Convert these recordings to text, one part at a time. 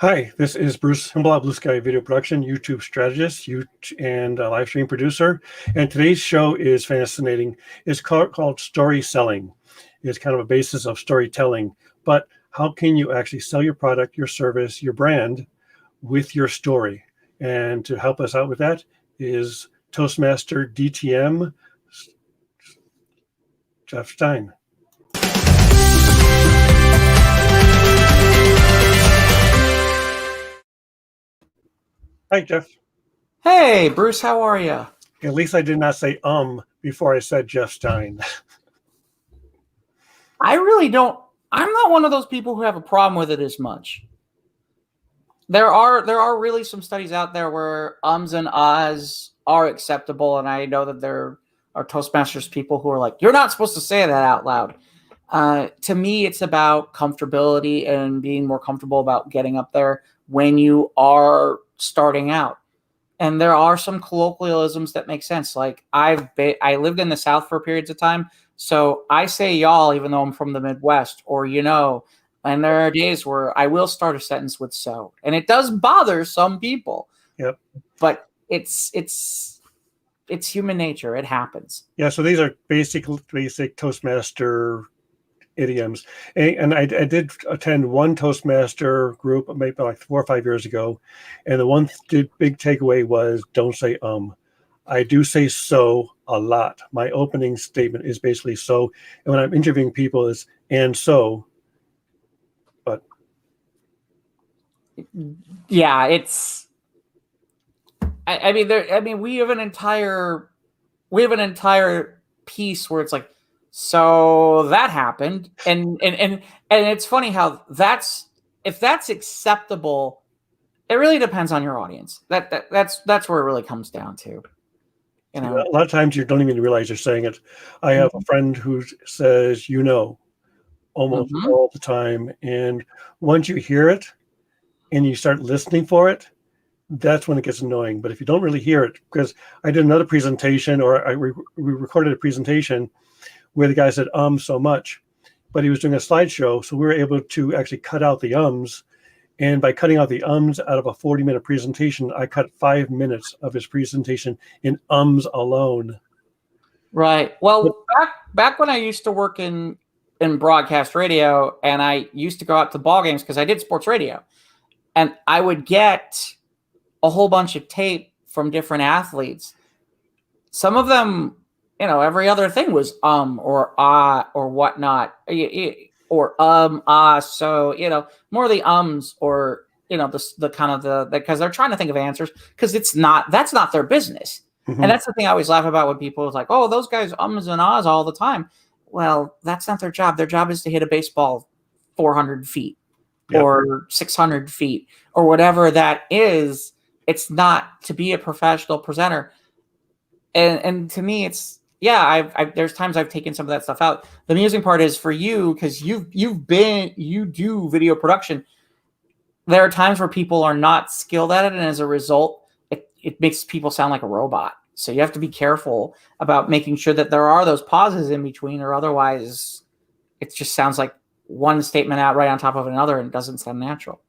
Hi, this is Bruce Himblaw, Blue Sky Video Production, YouTube strategist, and live stream producer. And today's show is fascinating. It's called Story Selling. It's kind of a basis of storytelling. But how can you actually sell your product, your service, your brand with your story? And to help us out with that is Toastmaster DTM, Jeff Stein. Hi, Jeff. Hey, Bruce, how are you? At least I did not say before I said Jeff Stein. I really don't. I'm not one of those people who have a problem with it as much. There are really some studies out there where ums and ahs are acceptable, and I know that there are Toastmasters people who are like, you're not supposed to say that out loud. To me, it's about comfortability and being more comfortable about getting up there when you are starting out. And there are some colloquialisms that make sense. Like I lived in the South for periods of time, so I say y'all even though I'm from the Midwest, or and there are days where I will start a sentence with so, and it does bother some people. Yep. But it's human nature. It happens. Yeah. So these are basic Toastmaster idioms. And I did attend one Toastmaster group maybe like 4 or 5 years ago. And the one big takeaway was don't say I do say so a lot. My opening statement is basically so. And when I'm interviewing people is and so. But yeah, it's I mean we have an entire piece where it's like, so that happened, and it's funny how if that's acceptable, it really depends on your audience. That's where it really comes down to. A lot of times you don't even realize you're saying it. I have a friend who says almost all the time, and once you hear it and you start listening for it, that's when it gets annoying. But if you don't really hear it, because I did another presentation, or we recorded a presentation where the guy said so much, but he was doing a slideshow, so we were able to actually cut out the ums. And by cutting out the ums out of a 40-minute presentation, I cut 5 minutes of his presentation in ums alone. Right. Well, back when I used to work in broadcast radio, and I used to go out to ball games because I did sports radio, and I would get a whole bunch of tape from different athletes. Some of them, every other thing was or ah or whatnot, or so, more of the ums, or the kind of the because they're trying to think of answers, because that's not their business. And that's the thing I always laugh about when people is like, oh, those guys ums and ahs all the time. Well, that's not their job. Their job is to hit a baseball 400 feet or 600 feet or whatever that is. It's not to be a professional presenter. And to me, it's, there's times I've taken some of that stuff out. The amusing part is for you, because you do video production. There are times where people are not skilled at it, and as a result, it makes people sound like a robot. So you have to be careful about making sure that there are those pauses in between, or otherwise it just sounds like one statement out right on top of another and doesn't sound natural.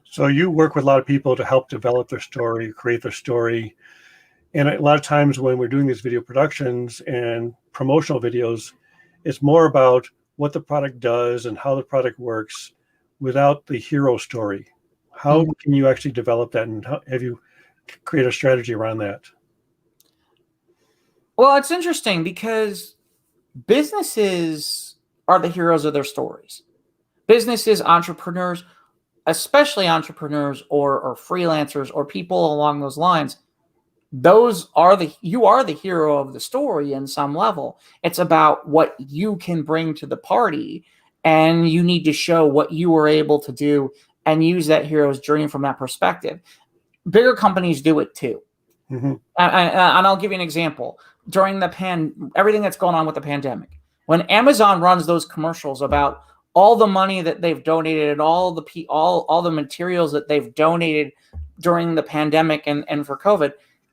So you work with a lot of people to help develop their story, create their story. And a lot of times when we're doing these video productions and promotional videos, it's more about what the product does and how the product works without the hero story. How can you actually develop that, and how have you create a strategy around that? Well, it's interesting because businesses are the heroes of their stories. Businesses, entrepreneurs, especially entrepreneurs or freelancers or people along those lines, you are the hero of the story in some level. It's about what you can bring to the party, and you need to show what you were able to do and use that hero's journey from that perspective. Bigger companies do it too. And I'll give you an example. During everything that's going on with the pandemic, when Amazon runs those commercials about all the money that they've donated and all the materials that they've donated during the pandemic and for COVID,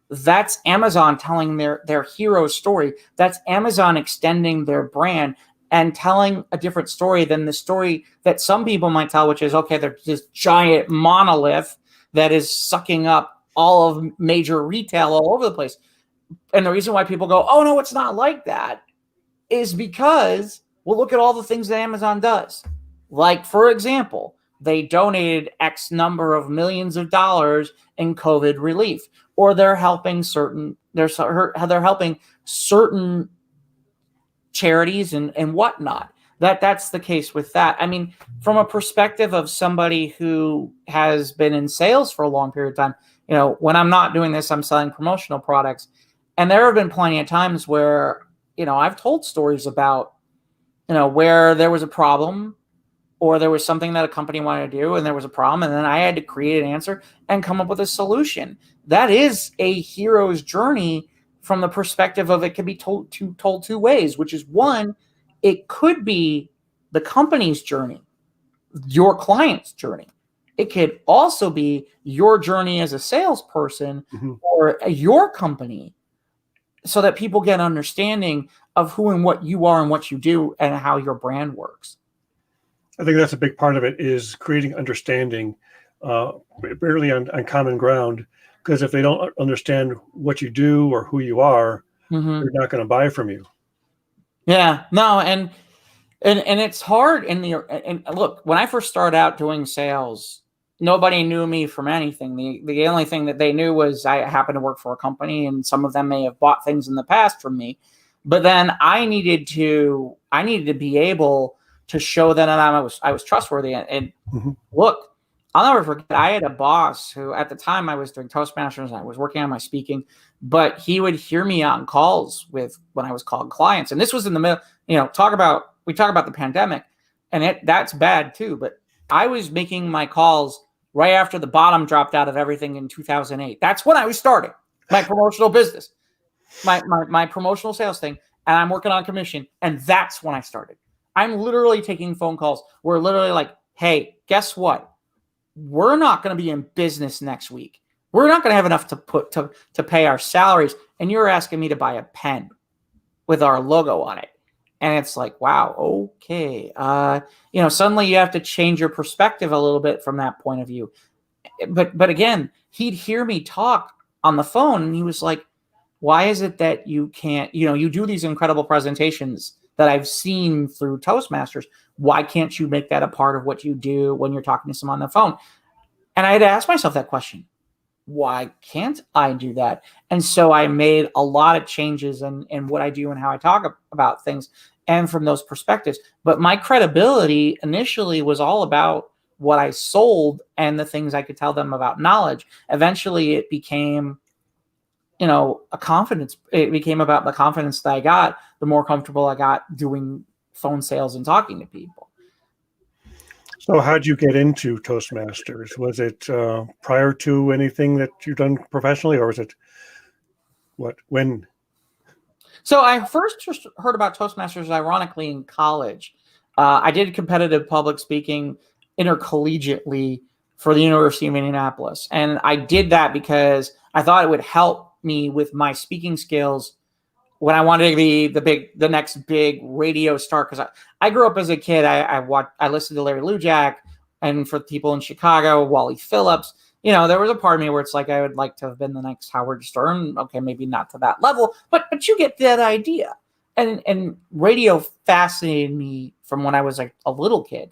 that's Amazon telling their hero story. That's Amazon extending their brand. and telling a different story than the story that some people might tell, which is, okay, there's this giant monolith that is sucking up all of major retail all over the place. And the reason why people go, oh, no, it's not like that, is because, well, look at all the things that Amazon does. Like, for example, they donated X number of millions of dollars in COVID relief, or they're helping certain charities and whatnot. That's the case with that. I mean, from a perspective of somebody who has been in sales for a long period of time, when I'm not doing this, I'm selling promotional products. And there have been plenty of times where, I've told stories about, where there was a problem or there was something that a company wanted to do and there was a problem, and then I had to create an answer and come up with a solution. That is a hero's journey from the perspective of it can be told two ways, which is, one, it could be the company's journey, your client's journey. It could also be your journey as a salesperson or your company, so that people get an understanding of who and what you are and what you do and how your brand works. I think that's a big part of it, is creating understanding, barely on common ground. Because if they don't understand what you do or who you are, they're not going to buy from you. Yeah, no, and it's hard. And look, when I first started out doing sales, nobody knew me from anything. The only thing that they knew was I happened to work for a company, and some of them may have bought things in the past from me. But then I needed to be able to show them that I was trustworthy. And look, I'll never forget, I had a boss who, at the time, I was doing Toastmasters and I was working on my speaking, but he would hear me on calls when I was calling clients. And this was in the middle, we talk about the pandemic, and that's bad too. But I was making my calls right after the bottom dropped out of everything in 2008. That's when I was starting my promotional business, my promotional sales thing. And I'm working on commission. And that's when I started. I'm literally taking phone calls. We're literally like, hey, guess what? We're not going to be in business next week. We're not going to have enough to pay our salaries. And you're asking me to buy a pen with our logo on it. And it's like, wow, okay. Suddenly you have to change your perspective a little bit from that point of view. But again, he'd hear me talk on the phone and he was like, why is it that you can't, you do these incredible presentations that I've seen through Toastmasters. Why can't you make that a part of what you do when you're talking to someone on the phone? And I had to ask myself that question. Why can't I do that? And so I made a lot of changes in what I do and how I talk about things, and from those perspectives. But my credibility initially was all about what I sold and the things I could tell them about knowledge. Eventually it became, a confidence. It became about the confidence that I got, the more comfortable I got doing phone sales and talking to people. So how'd you get into Toastmasters? Was it prior to anything that you've done professionally, or was it when? So I first just heard about Toastmasters, ironically, in college. I did competitive public speaking intercollegiately for the University of Indianapolis. And I did that because I thought it would help me with my speaking skills when I wanted to be the next big radio star. Because I grew up as a kid. I listened to Larry Lujak, and for people in Chicago, Wally Phillips. There was a part of me where it's like I would like to have been the next Howard Stern. Okay, maybe not to that level, but you get that idea. And radio fascinated me from when I was a little kid.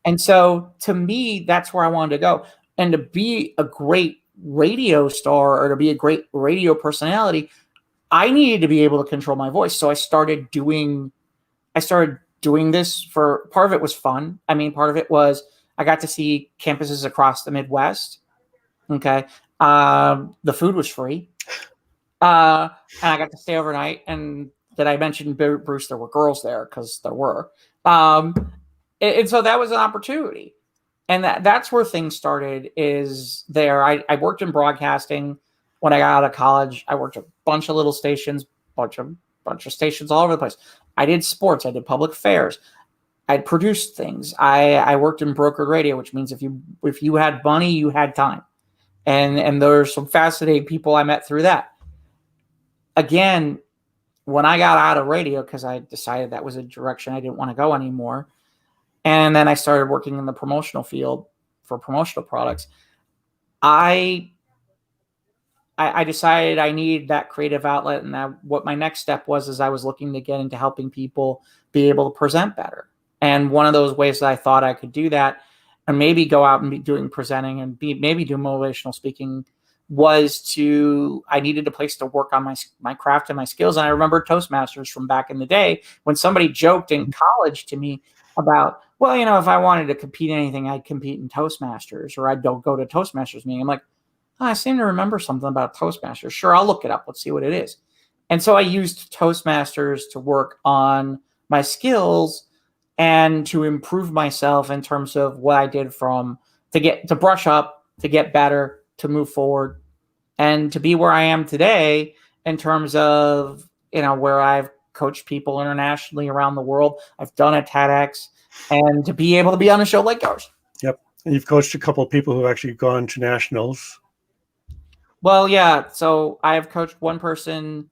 And so to me, that's where I wanted to go. And to be a great radio star or to be a great radio personality, I needed to be able to control my voice. So I started doing this for, part of it was fun. I mean, part of it was I got to see campuses across the Midwest. Okay. The food was free. And I got to stay overnight. And did I mention, Bruce, there were girls there? Because there were. And so that was an opportunity. And that's where things started, is there. I worked in broadcasting when I got out of college. I worked a bunch of little stations, bunch of stations all over the place. I did sports. I did public affairs. I produced things. I worked in brokered radio, which means if you had money, you had time. And there are some fascinating people I met through that. Again, when I got out of radio, because I decided that was a direction I didn't want to go anymore, and then I started working in the promotional field for promotional products, I decided I needed that creative outlet, and that what my next step was is I was looking to get into helping people be able to present better. And one of those ways that I thought I could do that and maybe go out and be doing presenting and maybe do motivational speaking was I needed a place to work on my craft and my skills. And I remember Toastmasters from back in the day when somebody joked in college to me about, well, if I wanted to compete in anything, I'd compete in Toastmasters, or I'd go to Toastmasters meeting. I'm like, oh, I seem to remember something about Toastmasters. Sure, I'll look it up. Let's see what it is. And so I used Toastmasters to work on my skills and to improve myself in terms of what I did to brush up, to get better, to move forward, and to be where I am today in terms of, where I've coached people internationally around the world. I've done a TEDx, and to be able to be on a show like yours. Yep. And you've coached a couple of people who've actually gone to nationals. Well, yeah. So I have coached one person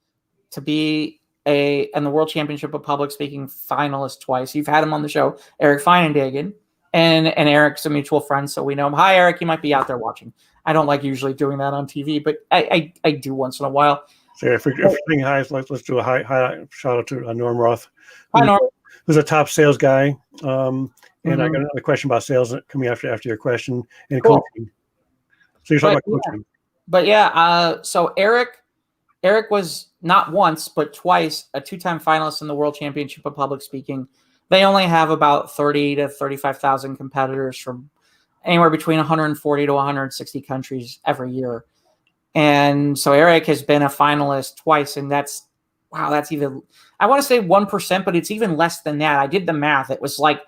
to be in the World Championship of Public Speaking finalist twice. You've had him on the show, Eric Feinendagen, and Eric's a mutual friend, so we know him. Hi, Eric. You might be out there watching. I don't like usually doing that on TV, but I do once in a while. So if we're saying hi, let's do a hi shout out to Norm Roth, Hi, Norm. Who's a top sales guy. And I got another question about sales coming after your question and coaching. So you're talking about coaching. But yeah, so Eric was not once, but twice a two-time finalist in the World Championship of Public Speaking. They only have about 30 to 35,000 competitors from anywhere between 140 to 160 countries every year. And so Eric has been a finalist twice, and that's even, I want to say 1%, but it's even less than that. I did the math. It was like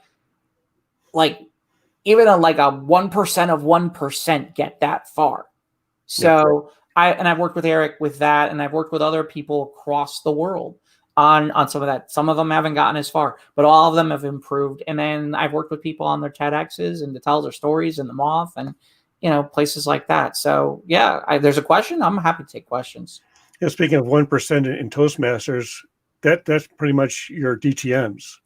even a 1% of 1% get that far. So I've worked with Eric with that, and I've worked with other people across the world on some of that. Some of them haven't gotten as far, but all of them have improved. And then I've worked with people on their TEDx's and to tell their stories in the Moth and, places like that. So yeah, there's a question. I'm happy to take questions. Yeah, speaking of 1% in Toastmasters, that's pretty much your DTMs.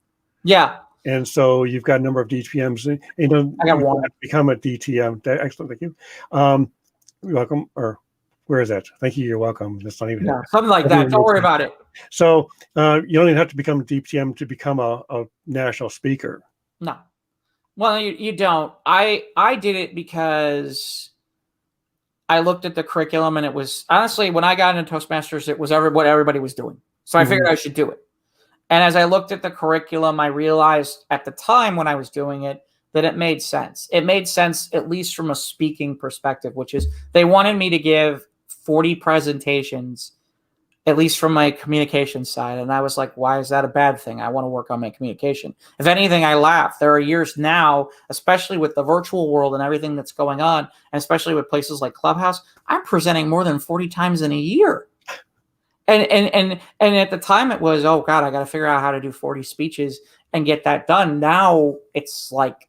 Yeah. And so you've got a number of DTMs. I got one. Become a DTM. Excellent. Thank you. You're welcome. Or where is that? Thank you. You're welcome. That's not even something like that. Don't worry about it. So you don't even have to become a DTM to become a national speaker. No. Well, you don't. I did it because I looked at the curriculum, and it was honestly, when I got into Toastmasters, it was what everybody was doing. So I figured I should do it. And as I looked at the curriculum, I realized at the time when I was doing it that it made sense. It made sense, at least from a speaking perspective, which is they wanted me to give 40 presentations, at least from my communication side. And I was like, why is that a bad thing? I want to work on my communication. If anything, I laugh. There are years now, especially with the virtual world and everything that's going on, and especially with places like Clubhouse, I'm presenting more than 40 times in a year. And at the time it was, oh God, I got to figure out how to do 40 speeches and get that done. Now it's like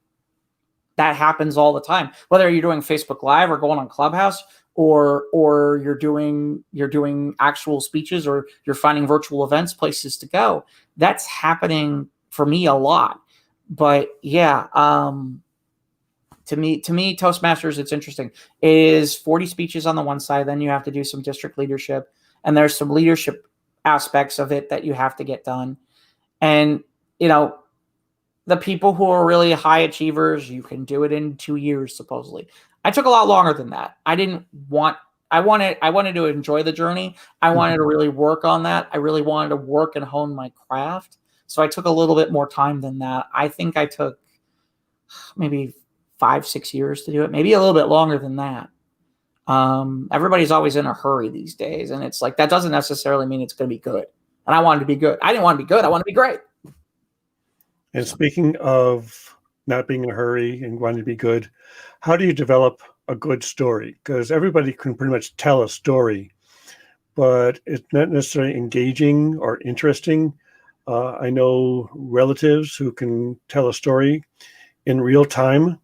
that happens all the time, whether you're doing Facebook Live or going on Clubhouse, or you're doing actual speeches, or you're finding virtual events, places to go. That's happening for me a lot. But yeah, to me, Toastmasters, it's interesting. It is 40 speeches on the one side. Then you have to do some district leadership, and there's some leadership aspects of it that you have to get done. And, the people who are really high achievers, you can do it in 2 years, supposedly. I took a lot longer than that. I wanted to enjoy the journey. I wanted to really work on that. I really wanted to work and hone my craft. So I took a little bit more time than that. I think I took maybe 5-6 years to do it, maybe a little bit longer than that. Everybody's always in a hurry these days. And it's like, that doesn't necessarily mean it's going to be good. And I wanted to be good. I didn't want to be good. I wanted to be great. And speaking of not being in a hurry and wanting to be good, how do you develop a good story? Because everybody can pretty much tell a story, but it's not necessarily engaging or interesting. I know relatives who can tell a story in real time,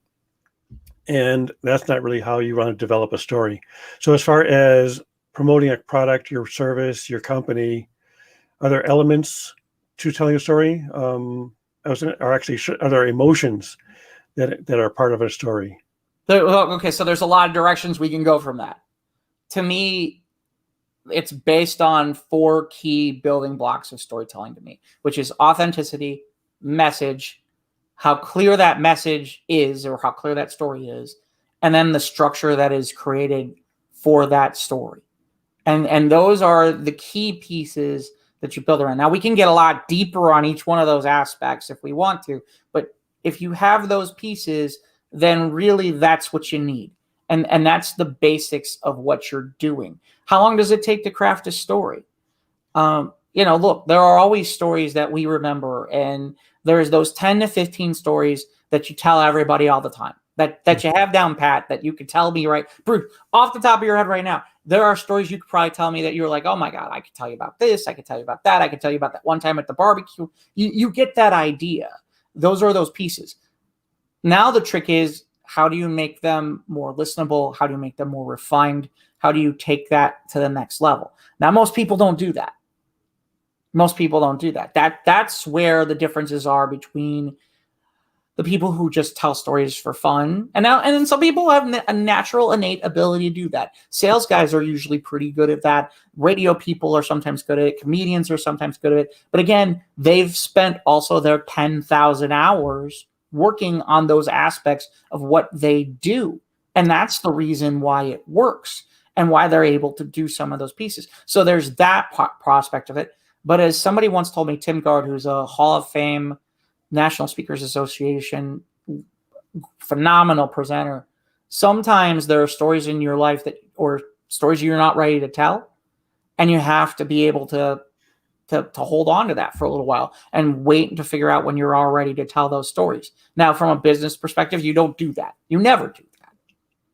and that's not really how you want to develop a story. So as far as promoting a product, your service, your company, Are there elements to telling a story? Are there emotions that are part of a story? Okay, so there's a lot of directions we can go from that. To me, it's based on 4 key building blocks of storytelling to me, which is authenticity, message, how clear that message is or how clear that story is, and then the structure that is created for that story. And those are the key pieces that you build around. Now, we can get a lot deeper on each one of those aspects if we want to, but if you have those pieces, then really that's what you need. And that's the basics of what you're doing. How long does it take to craft a story? Look, there are always stories that we remember, and there's those 10 to 15 stories that you tell everybody all the time, that you have down pat, that you could tell me right, Bruce, off the top of your head right now. There are stories you could probably tell me that you're like, oh my God, I could tell you about this, I could tell you about that, I could tell you about that one time at the barbecue. You get that idea. Those are those pieces. Now the trick is, how do you make them more listenable? How do you make them more refined? How do you take that to the next level? Now, most people don't do that. Most people don't do that. That's where the differences are between the people who just tell stories for fun. And then some people have a natural, innate ability to do that. Sales guys are usually pretty good at that. Radio people are sometimes good at it. Comedians are sometimes good at it. But again, they've spent also their 10,000 hours working on those aspects of what they do. And that's the reason why it works and why they're able to do some of those pieces. So there's that prospect of it. But as somebody once told me, Tim Gard, who's a Hall of Fame National Speakers Association phenomenal presenter, sometimes there are stories in your life or stories you're not ready to tell, and you have to be able to hold on to that for a little while and wait to figure out when you're all ready to tell those stories. Now, from a business perspective, you don't do that. You never do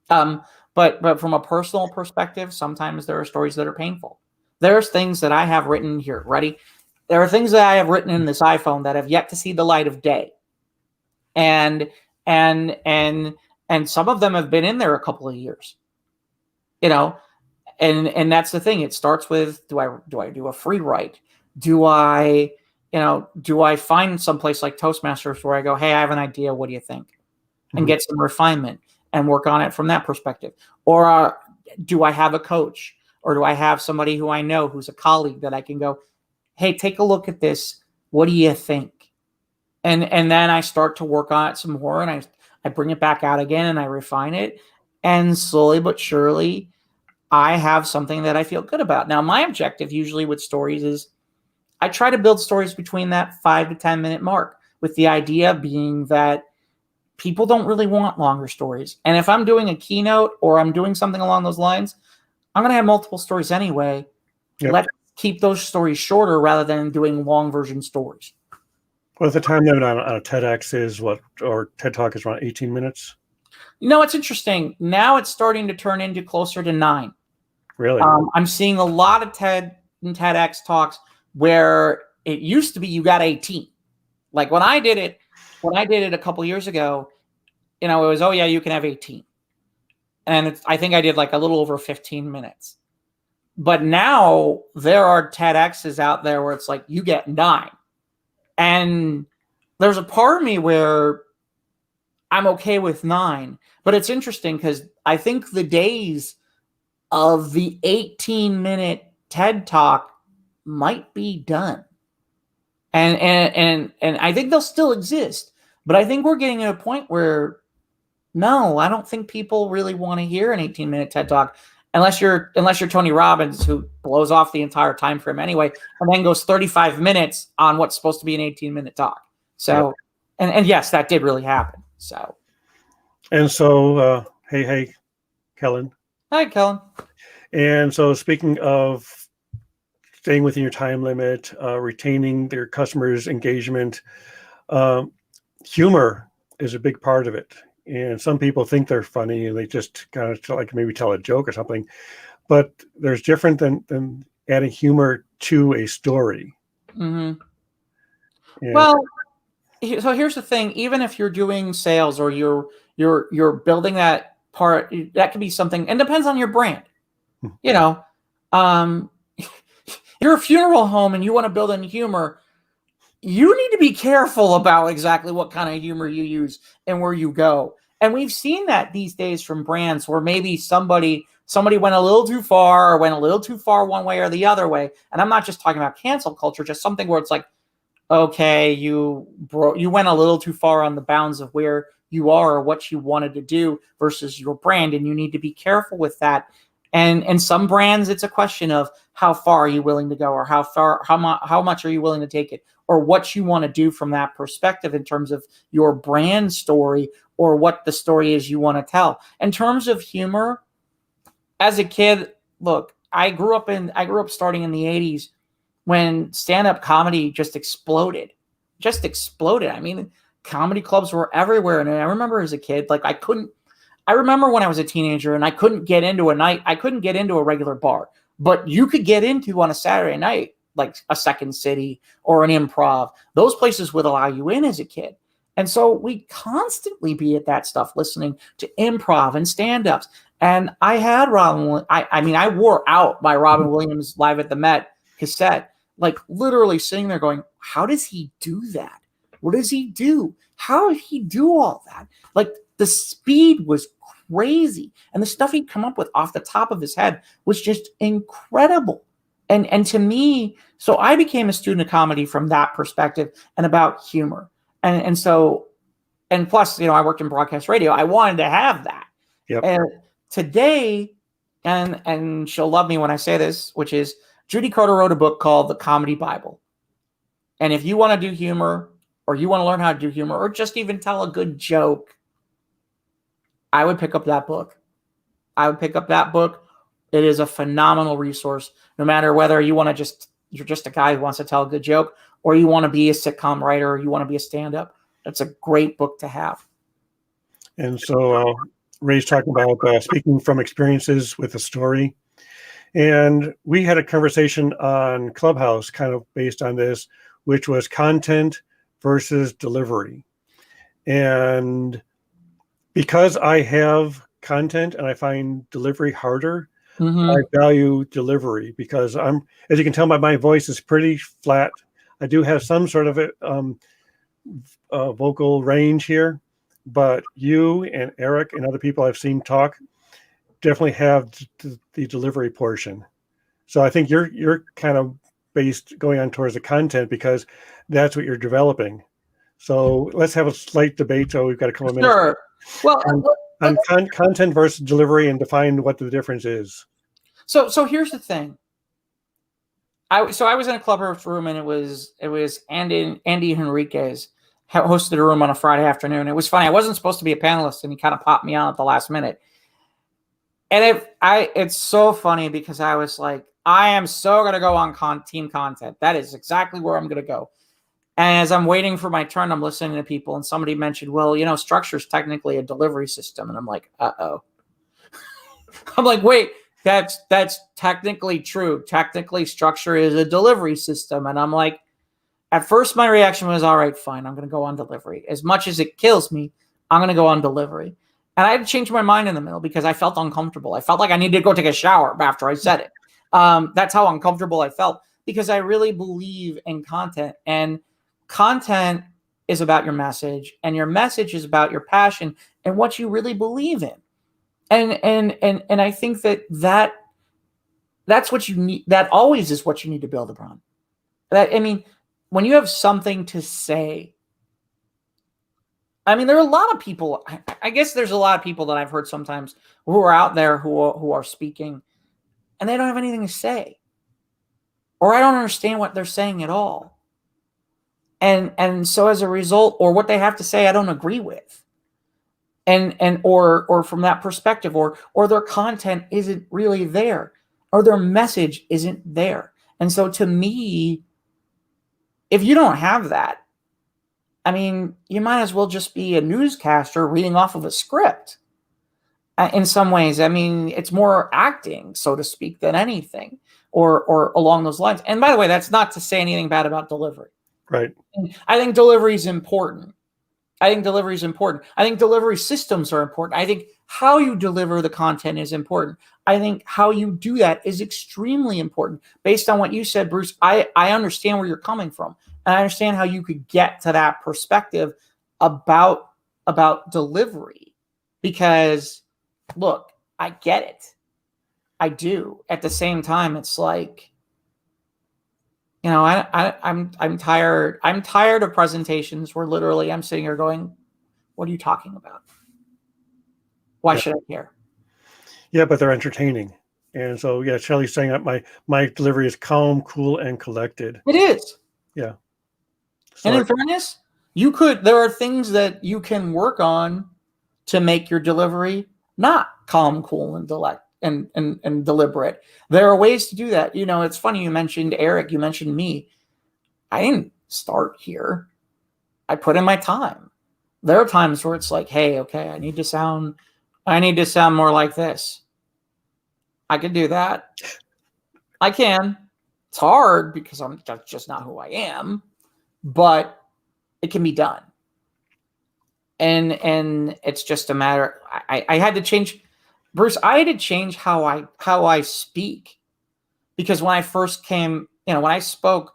that. But from a personal perspective, sometimes there are stories that are painful. There's things that I have written here. Ready? There are things that I have written in this iPhone that have yet to see the light of day. And some of them have been in there a couple of years. And that's the thing. It starts with, do I do a free write? Do I find someplace like Toastmasters where I go, hey, I have an idea. What do you think? And get some refinement and work on it from that perspective. Or do I have a coach? Or do I have somebody who I know who's a colleague that I can go, hey, take a look at this. What do you think? And then I start to work on it some more, and I bring it back out again and I refine it. And slowly but surely, I have something that I feel good about. Now, my objective usually with stories is I try to build stories between that 5 to 10 minute mark, with the idea being that people don't really want longer stories. And if I'm doing a keynote or I'm doing something along those lines, I'm going to have multiple stories anyway. Yep. Let's keep those stories shorter rather than doing long version stories. Well, the time limit on a TEDx is what, or TED Talk is around 18 minutes? It's interesting. Now it's starting to turn into closer to 9. Really? I'm seeing a lot of TED and TEDx talks where it used to be you got 18. Like when I did it a couple years ago, it was, oh yeah, you can have 18. And I think I did like a little over 15 minutes. But now there are TEDx's out there where it's like you get 9. And there's a part of me where I'm okay with 9. But it's interesting because I think the days of the 18-minute TED Talk might be done. And I think they'll still exist. But I think we're getting at a point where, no, I don't think people really want to hear an 18-minute TED Talk unless you're Tony Robbins, who blows off the entire time frame anyway, and then goes 35 minutes on what's supposed to be an 18-minute talk. So, yeah. And yes, that did really happen. So, hey, Kellen. Hi, Kellen. And so, speaking of staying within your time limit, retaining their customers' engagement, humor is a big part of it. And some people think they're funny and they just kind of like maybe tell a joke or something, but there's different than adding humor to a story. Mm-hmm. Well, so here's the thing: even if you're doing sales or you're building that part, that could be something, and depends on your brand. you're a funeral home and you want to build in humor, you need to be careful about exactly what kind of humor you use and where you go. And we've seen that these days from brands where maybe somebody went a little too far or went a little too far one way or the other way. And I'm not just talking about cancel culture, just something where it's like, okay, you went a little too far on the bounds of where you are or what you wanted to do versus your brand, and you need to be careful with that. And some brands, it's a question of how far are you willing to go, or how much are you willing to take it, or what you want to do from that perspective in terms of your brand story or what the story is you want to tell. In terms of humor, as a kid, look, I grew up starting in the 80s when stand-up comedy just exploded. I mean, comedy clubs were everywhere. And I remember as a kid, like I remember when I was a teenager and I couldn't get into a regular bar, but you could get into on a Saturday night, like a Second City or an Improv. Those places would allow you in as a kid. And so we constantly be at that stuff, listening to improv and stand-ups. And I had I wore out my Robin Williams Live at the Met cassette, like literally sitting there going, how does he do that? What does he do? How did he do all that? Like the speed was crazy. And the stuff he'd come up with off the top of his head was just incredible. And to me, so I became a student of comedy from that perspective and about humor. And plus, I worked in broadcast radio. I wanted to have that. Yep. And today, and she'll love me when I say this, which is Judy Carter wrote a book called The Comedy Bible. And if you want to do humor, or you want to learn how to do humor, or just even tell a good joke, I would pick up that book. It is a phenomenal resource, no matter whether you're just a guy who wants to tell a good joke, or you want to be a sitcom writer, or you want to be a stand-up. That's a great book to have. And so Ray's talking about speaking from experiences with a story. And we had a conversation on Clubhouse kind of based on this, which was content versus delivery. And because I have content and I find delivery harder, I value delivery because as you can tell, my voice is pretty flat. I do have some sort of vocal range here, but you and Eric and other people I've seen talk definitely have the delivery portion. So I think you're kind of going on towards the content because that's what you're developing. So let's have a slight debate. So we've got a couple of minutes. Sure. Well, on content versus delivery, and define what the difference is. So here's the thing. I was in a Clubhouse room, and it was Andy Henriquez hosted a room on a Friday afternoon. It was funny. I wasn't supposed to be a panelist, and he kind of popped me on at the last minute. And it's so funny because I was like, I am so going to go on team content. That is exactly where I'm going to go. And as I'm waiting for my turn, I'm listening to people, and somebody mentioned, well, structure is technically a delivery system. And I'm like, uh-oh. I'm like, wait, that's technically true. Technically, structure is a delivery system. And I'm like, at first my reaction was, all right, fine, I'm going to go on delivery. As much as it kills me, I'm going to go on delivery. And I had to change my mind in the middle because I felt uncomfortable. I felt like I needed to go take a shower after I said it. That's how uncomfortable I felt, because I really believe in content, and content is about your message, and your message is about your passion and what you really believe in. And I think that's what you need. That always is what you need to build upon. When you have something to say, there are a lot of people. I guess there's a lot of people that I've heard sometimes who are out there who are speaking, and they don't have anything to say, or I don't understand what they're saying at all. And so as a result, or what they have to say, I don't agree with. Or from that perspective, or their content isn't really there, or their message isn't there. And so to me, if you don't have that, you might as well just be a newscaster reading off of a script. In some ways, it's more acting, so to speak, than anything, or along those lines. And by the way, that's not to say anything bad about delivery. Right. I think delivery is important. I think delivery is important. I think delivery systems are important. I think how you deliver the content is important. I think how you do that is extremely important. Based on what you said, Bruce, I understand where you're coming from. And I understand how you could get to that perspective about delivery. Because, look, I get it. I do. At the same time, it's like, you know, I'm tired. I'm tired of presentations where literally I'm sitting here going, what are you talking about? Why should I care? Yeah, but they're entertaining. And so, yeah, Shelley's saying that my delivery is calm, cool, and collected. It is. Yeah. So, and in fairness, there are things that you can work on to make your delivery not calm, cool, and deliberate. There are ways to do that. You know, it's funny you mentioned Eric, you mentioned me. I didn't start here. I put in my time. There are times where it's like, hey, okay, I need to sound more like this. I can do that. I can. It's hard because that's just not who I am, but it can be done. And it's just a matter. I had to change, Bruce. I had to change how I speak, because when I first came, you know, when I spoke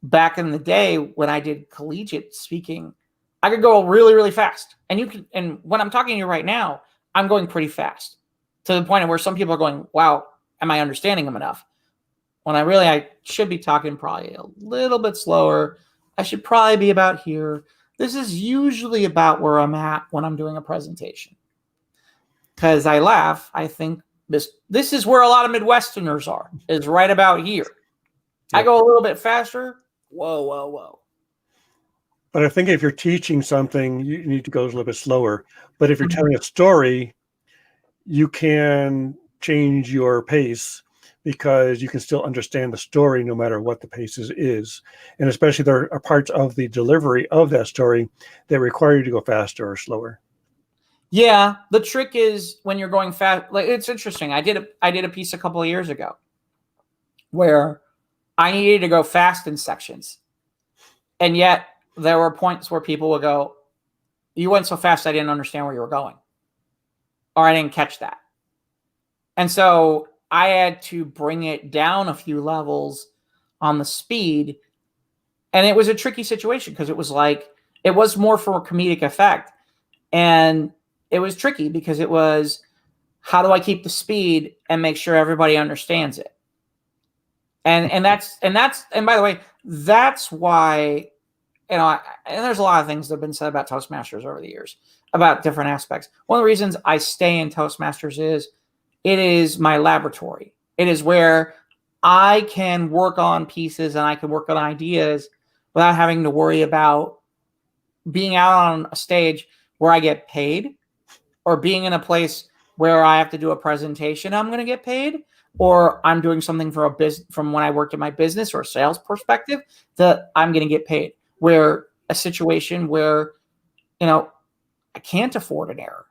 back in the day when I did collegiate speaking, I could go really, really fast. And when I'm talking to you right now, I'm going pretty fast, to the point of where some people are going, wow, am I understanding them enough? When I should be talking probably a little bit slower. I should probably be about here. This is usually about where I'm at when I'm doing a presentation. Because I laugh, I think this is where a lot of Midwesterners are, is right about here. Yep. I go a little bit faster. Whoa, whoa, whoa. But I think if you're teaching something, you need to go a little bit slower. But if you're telling a story, you can change your pace, because you can still understand the story no matter what the pace is. And especially there are parts of the delivery of that story that require you to go faster or slower. Yeah, the trick is when you're going fast. Like, it's interesting. I did a piece a couple of years ago where I needed to go fast in sections, and yet there were points where people would go, "You went so fast, I didn't understand where you were going," or "I didn't catch that." And so I had to bring it down a few levels on the speed. And it was a tricky situation, because it was more for a comedic effect. And it was tricky because it was, how do I keep the speed and make sure everybody understands it? And by the way, that's why, you know, and there's a lot of things that have been said about Toastmasters over the years about different aspects. One of the reasons I stay in Toastmasters is it is my laboratory. It is where I can work on pieces and I can work on ideas without having to worry about being out on a stage where I get paid, or being in a place where I have to do a presentation I'm going to get paid, or I'm doing something for a business from when I worked in my business or a sales perspective that I'm going to get paid. Where a situation where, you know, I can't afford an error,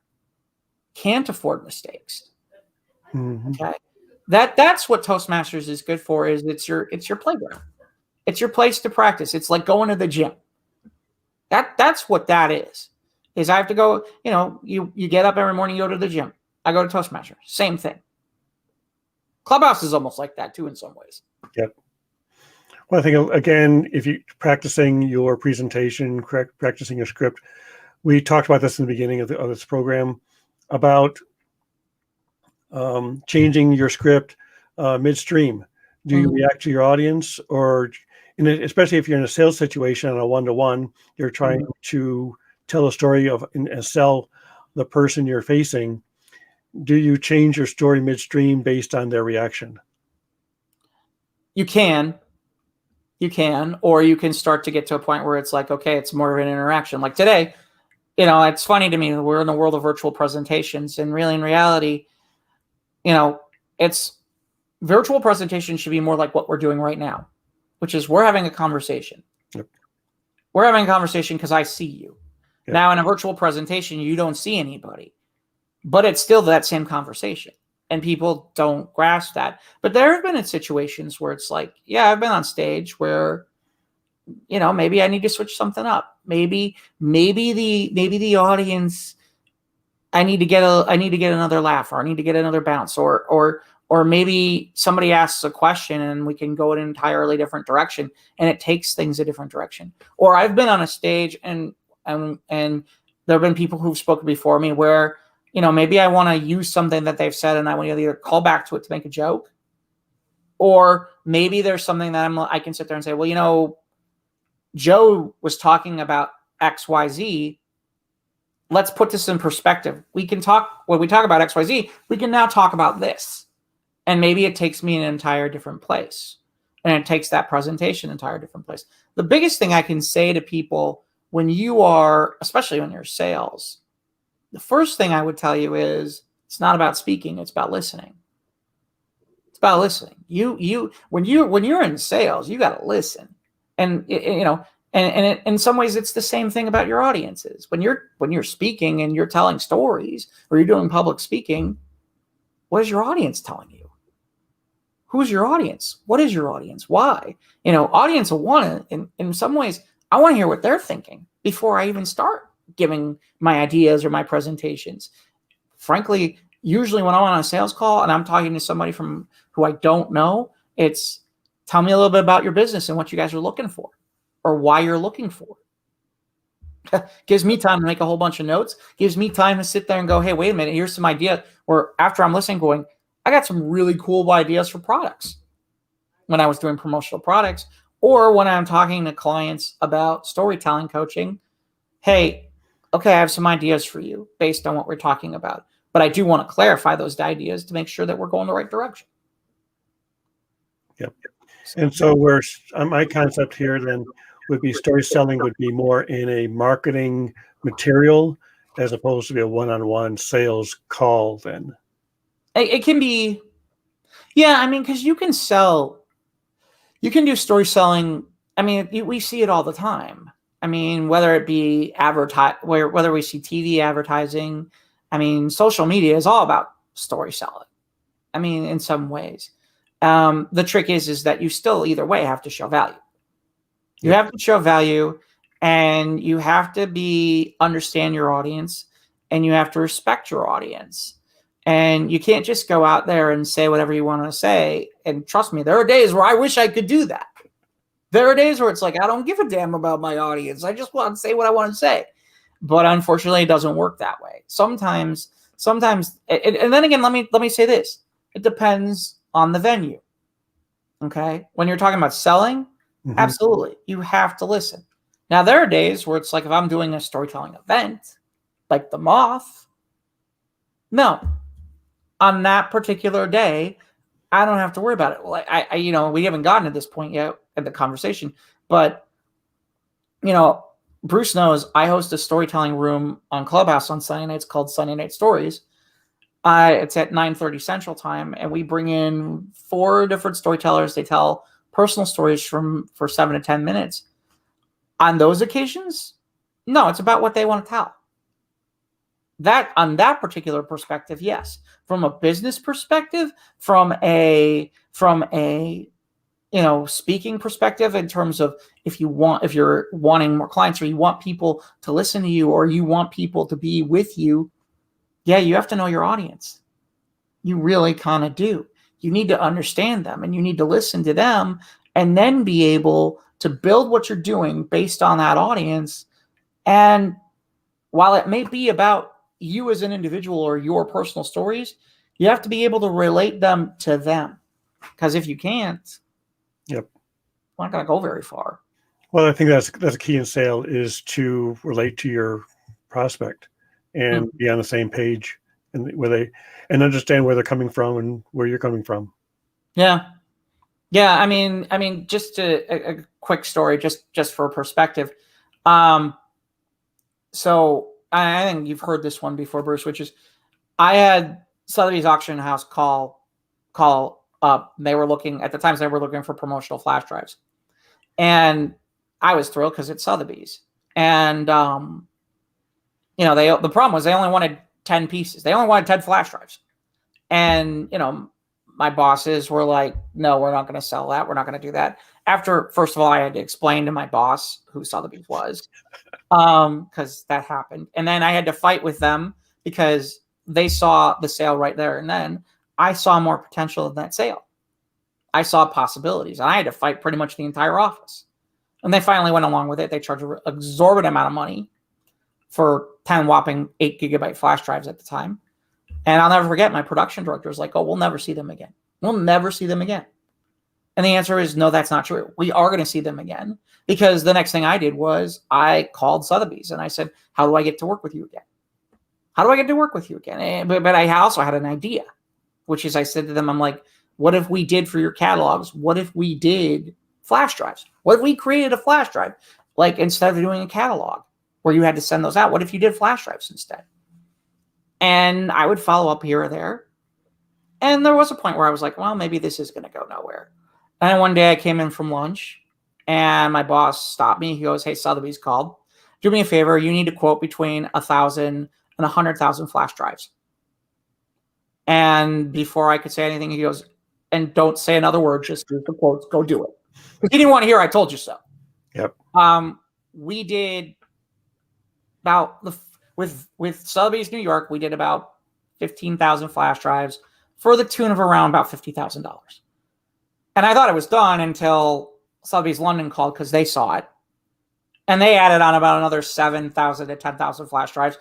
can't afford mistakes. Okay. That's what Toastmasters is good for. Is it's your playground. It's your place to practice. It's like going to the gym. That's what that is. Is I have to go, you know, you get up every morning, you go to the gym. I go to Toastmasters. Same thing. Clubhouse is almost like that too in some ways. Yep. Well, I think, again, if you're practicing your presentation, practicing your script, we talked about this in the beginning of this program about changing your script midstream. Do you react to your audience, or especially if you're in a sales situation on a one-to-one, you're trying to tell a story of and sell the person you're facing. Do you change your story midstream based on their reaction? You can, or you can start to get to a point where it's like, okay, it's more of an interaction. Like today, you know, it's funny to me, we're in the world of virtual presentations, and really in reality, you know, it's virtual presentation should be more like what we're doing right now, which is we're having a conversation. Yep. We're having a conversation because I see you. Yep. Now, in a virtual presentation, you don't see anybody, but it's still that same conversation, and people don't grasp that. But there have been situations where it's like, yeah, I've been on stage where maybe I need to switch something up. Maybe the audience, I need to get another laugh, or I need to get another bounce, or maybe somebody asks a question and we can go in an entirely different direction, and it takes things a different direction. Or I've been on a stage and there have been people who've spoken before me where, maybe I want to use something that they've said and I want to either call back to it to make a joke, or maybe there's something that I can sit there and say, well, Joe was talking about XYZ. Let's put this in perspective. When we talk about XYZ, we can now talk about this. And maybe it takes me in an entire different place. And it takes that presentation an entire different place. The biggest thing I can say to people when you are, especially when you're sales, the first thing I would tell you is it's not about speaking, it's about listening. It's about listening. When you're in sales, you got to listen. And and in some ways, it's the same thing about your audiences. When you're speaking and you're telling stories, or you're doing public speaking, what is your audience telling you? Who's your audience? What is your audience? Why? Audience will want to, in some ways, I want to hear what they're thinking before I even start giving my ideas or my presentations. Frankly, usually when I'm on a sales call and I'm talking to somebody who I don't know, it's tell me a little bit about your business and what you guys are looking for, or why you're looking for it. Gives me time to make a whole bunch of notes. Gives me time to sit there and go, hey, wait a minute, here's some idea. Or after I'm listening, going, I got some really cool ideas for products. When I was doing promotional products, or when I'm talking to clients about storytelling coaching, hey, okay, I have some ideas for you based on what we're talking about. But I do want to clarify those ideas to make sure that we're going the right direction. Yep. And so my concept here then would be story selling would be more in a marketing material as opposed to be a one-on-one sales call then. It can be, yeah, because you can do story selling. We see it all the time. Whether it be whether we see TV advertising, social media is all about story selling. In some ways. The trick is that you still either way have to show value. You have to show value, and you have to understand your audience, and you have to respect your audience. And you can't just go out there and say whatever you want to say. And trust me, there are days where I wish I could do that. There are days where it's like, I don't give a damn about my audience. I just want to say what I want to say. But unfortunately, it doesn't work that way. Sometimes, and then again, let me say this. It depends on the venue. Okay. When you're talking about selling, absolutely, you have to listen. Now, there are days where it's like, if I'm doing a storytelling event, like the Moth, no, on that particular day, I don't have to worry about it. Well, I we haven't gotten to this point yet in the conversation, but Bruce knows I host a storytelling room on Clubhouse on Sunday nights called Sunday Night Stories. It's at 9:30 Central Time, and we bring in 4 different storytellers. They tell personal stories for 7 to 10 minutes. On those occasions, no, it's about what they want to tell. That on that particular perspective, yes. From a business perspective, from a speaking perspective, in terms of if you're wanting more clients, or you want people to listen to you, or you want people to be with you, yeah, you have to know your audience. You really kind of do. You need to understand them, and you need to listen to them, and then be able to build what you're doing based on that audience. And while it may be about you as an individual or your personal stories, you have to be able to relate them to them. Because if you can't, we're not going to go very far. Well, I think that's a key in sale, is to relate to your prospect and be on the same page, and understand where they're coming from and where you're coming from. Yeah. Just a quick story, just for perspective. So I think you've heard this one before, Bruce, which is I had Sotheby's Auction House call up. They were looking for promotional flash drives, and I was thrilled because it's Sotheby's. And the problem was they only wanted 10 pieces. They only wanted 10 flash drives, and my bosses were like, "No, we're not going to sell that. We're not going to do that." after, first of all, I had to explain to my boss who Sotheby's was, because that happened. And then I had to fight with them because they saw the sale right there. And then I saw more potential in that sale. I saw possibilities. And I had to fight pretty much the entire office. And they finally went along with it. They charged an exorbitant amount of money for 10 whopping 8 gigabyte flash drives at the time. And I'll never forget, my production director was like, oh, we'll never see them again. We'll never see them again. And the answer is no, that's not true. We are going to see them again, because the next thing I did was I called Sotheby's and I said, how do I get to work with you again? How do I get to work with you again? But I also had an idea, which is I said to them, I'm like, what if we did for your catalogs? What if we did flash drives? What if we created a flash drive? Like, instead of doing a catalog where you had to send those out, what if you did flash drives instead? And I would follow up here or there. And there was a point where I was like, well, maybe this is going to go nowhere. And then one day I came in from lunch and my boss stopped me. He goes, hey, Sotheby's called. Do me a favor. You need to quote between 1,000 and 100,000 flash drives. And before I could say anything, he goes, and don't say another word. Just use the quotes. Go do it. Because he didn't want to hear I told you so. Yep. We did about with Sotheby's New York, we did about 15,000 flash drives for the tune of around about $50,000. And I thought it was done until Sotheby's London called, because they saw it. And they added on about another 7,000 to 10,000 flash drives.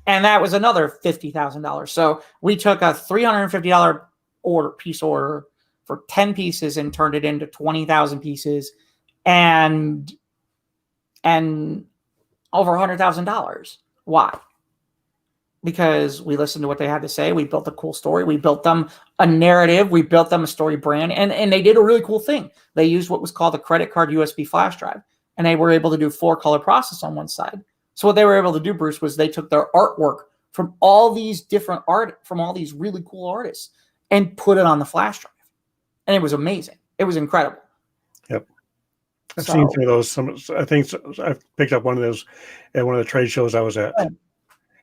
And that was another $50,000. So we took a $350 piece order for 10 pieces and turned it into 20,000 pieces and over $100,000. Why? Because we listened to what they had to say. We built a cool story. We built them a narrative. We built them a story brand. And they did a really cool thing. They used what was called a credit card USB flash drive. And they were able to do 4-color process on one side. So what they were able to do, Bruce, was they took their artwork from all these different art, from all these really cool artists, and put it on the flash drive. And it was amazing. It was incredible. Yep. I've seen some of those. I think I've picked up one of those at one of the trade shows I was at. Right.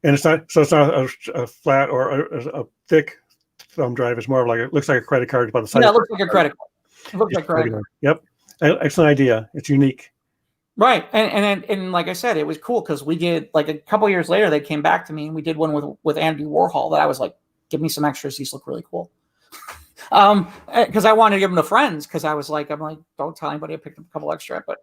And it's not a flat or a thick thumb drive. It's more of like, it looks like a credit card by the size. Yeah, it looks like a credit card. It looks like a credit card. Yep. Excellent idea. It's unique. Right. And like I said, it was cool because we did, like, a couple years later, they came back to me and we did one with Andy Warhol that I was like, give me some extras. These look really cool. Because I wanted to give them to friends, because I'm like, don't tell anybody I picked up a couple extra. But,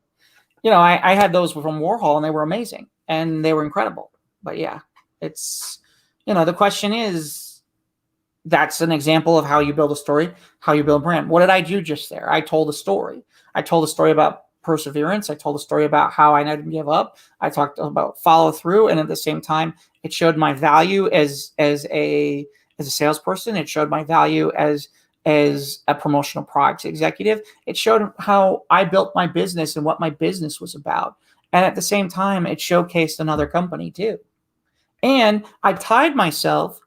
I had those from Warhol and they were amazing and they were incredible. But yeah, it's, the question is, that's an example of how you build a story, how you build a brand. What did I do just there? I told a story. I told a story about perseverance. I told a story about how I didn't give up. I talked about follow through, and at the same time, it showed my value as a salesperson. It showed my value as a promotional products executive. It showed how I built my business and what my business was about. And at the same time, it showcased another company too. And I tied myself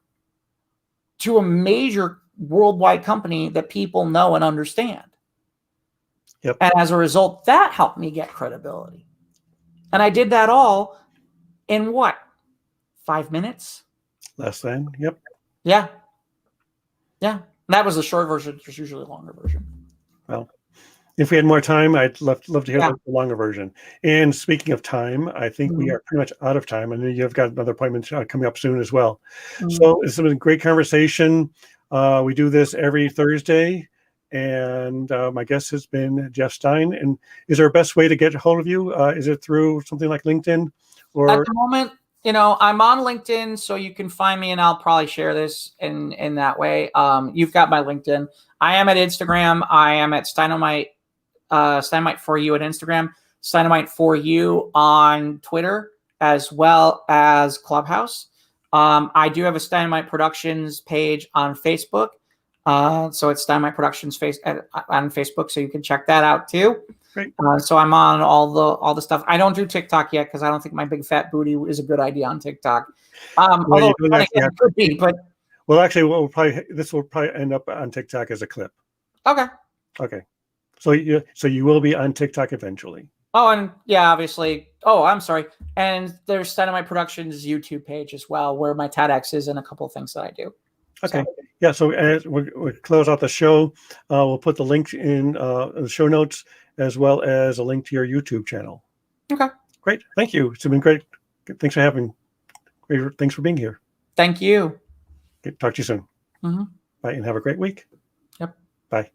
to a major worldwide company that people know and understand. Yep. And as a result, that helped me get credibility. And I did that all in what? 5 minutes? Less than. Yep. Yeah. Yeah. That was the short version. There's usually a longer version. Well, if we had more time, I'd love to hear the longer version. And speaking of time, I think we are pretty much out of time. I know you've got another appointment coming up soon as well. So it's been a great conversation. We do this every Thursday. And my guest has been Jeff Stein. And is there a best way to get a hold of you? Is it through something like LinkedIn? Or at the moment, I'm on LinkedIn, so you can find me, and I'll probably share this in that way. You've got my LinkedIn. I am at Instagram. I am at Steinomite for you at Instagram, Steinomite for you on Twitter, as well as Clubhouse. I do have a Steinomite Productions page on Facebook. So it's Steinmite Productions on Facebook, so you can check that out too. Great. So I'm on all the stuff. I don't do TikTok yet because I don't think my big fat booty is a good idea on TikTok. Although it could be, but well, actually, this will probably end up on TikTok as a clip. Okay. Okay. So you will be on TikTok eventually. Oh, and yeah, obviously. Oh, I'm sorry. And there's Steinomite Productions YouTube page as well, where my TEDx is and a couple of things that I do. Okay. So. Yeah, so as we close out the show, we'll put the link in the show notes, as well as a link to your YouTube channel. Okay. Great. Thank you. It's been great. Thanks for having. Thanks for being here. Thank you. Talk to you soon. Bye, and have a great week. Yep. Bye.